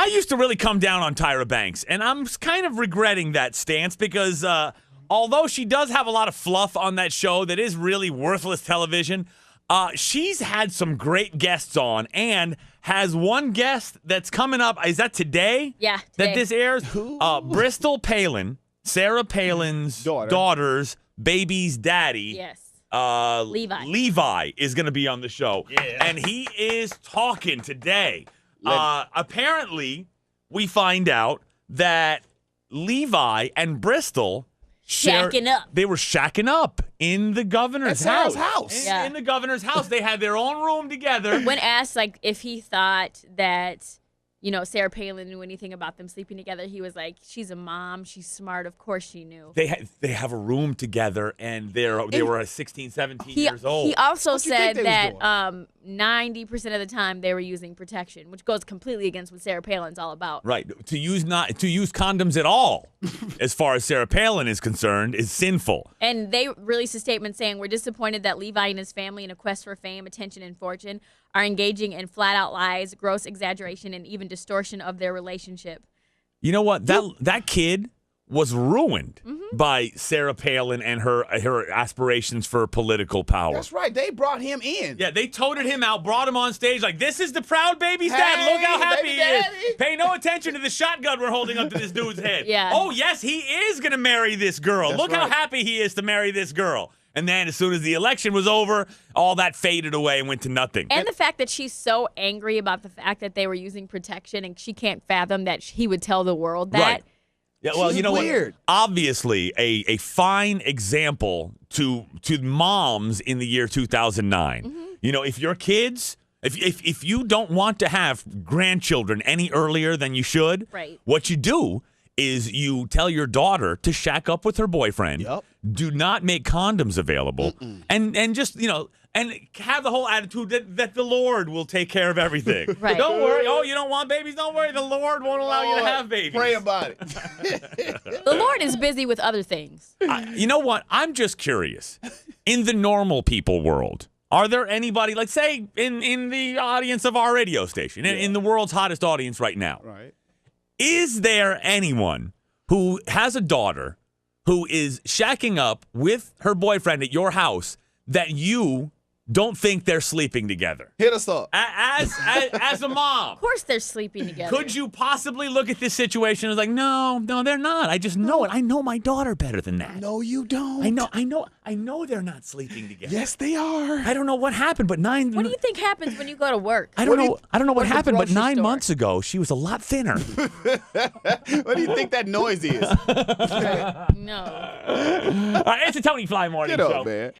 used to really come down on Tyra Banks, and I'm kind of regretting that stance because although she does have a lot of fluff on that show that is really worthless television, she's had some great guests on and has one guest that's coming up. Is that today? Yeah, today. That this airs? Bristol Palin, Sarah Palin's daughter's baby's daddy. Yes. Levi. Levi is going to be on the show. Yeah. And he is talking today. Apparently, we find out that Levi and Bristol shacking up. They were shacking up in the governor's house. In the governor's house. They had their own room together. When asked if he thought that, Sarah Palin knew anything about them sleeping together, he was like, she's a mom. She's smart. Of course she knew. They have a room together, and they were 16, 17 years old. He also said that 90% of the time they were using protection, which goes completely against what Sarah Palin's all about. Right. To use condoms at all, as far as Sarah Palin is concerned, is sinful. And they released a statement saying, we're disappointed that Levi and his family, in a quest for fame, attention, and fortune, are engaging in flat-out lies, gross exaggeration, and even distortion of their relationship. You know what? That kid was ruined by Sarah Palin and her aspirations for political power. That's right. They brought him in. Yeah, they toted him out, brought him on stage like, this is the proud baby's dad. Look how happy he is. Pay no attention to the shotgun we're holding up to this dude's head. Yeah. Oh, yes, he is going to marry this girl. Look how happy he is to marry this girl. And then as soon as the election was over, all that faded away and went to nothing. And the fact that she's so angry about the fact that they were using protection and she can't fathom that he would tell the world that. Right. Yeah, well, you know weird. what? Obviously, a fine example to moms in the year 2009. If your kids, if you don't want to have grandchildren any earlier than you should, what you do is you tell your daughter to shack up with her boyfriend. Yep. Do not make condoms available, and just and have the whole attitude that the Lord will take care of everything. Right. Don't worry. Oh, you don't want babies? Don't worry. The Lord won't allow you to have babies. Pray about it. The Lord is busy with other things. You know what? I'm just curious. In the normal people world, are there anybody, like say in the audience of our radio station, in the world's hottest audience right now? Right. Is there anyone who has a daughter who is shacking up with her boyfriend at your house that you don't think they're sleeping together? Hit us up. As a mom. Of course they're sleeping together. Could you possibly look at this situation as like, no, they're not. I just know it. I know my daughter better than that. No, you don't. I know they're not sleeping together. Yes, they are. I don't know what happened, but What do you think happens when you go to work? I don't know what happened, but 9 store? months ago she was a lot thinner. What do you think that noise is? No. All right, it's a Tony Fly Morning Get Show. up, man.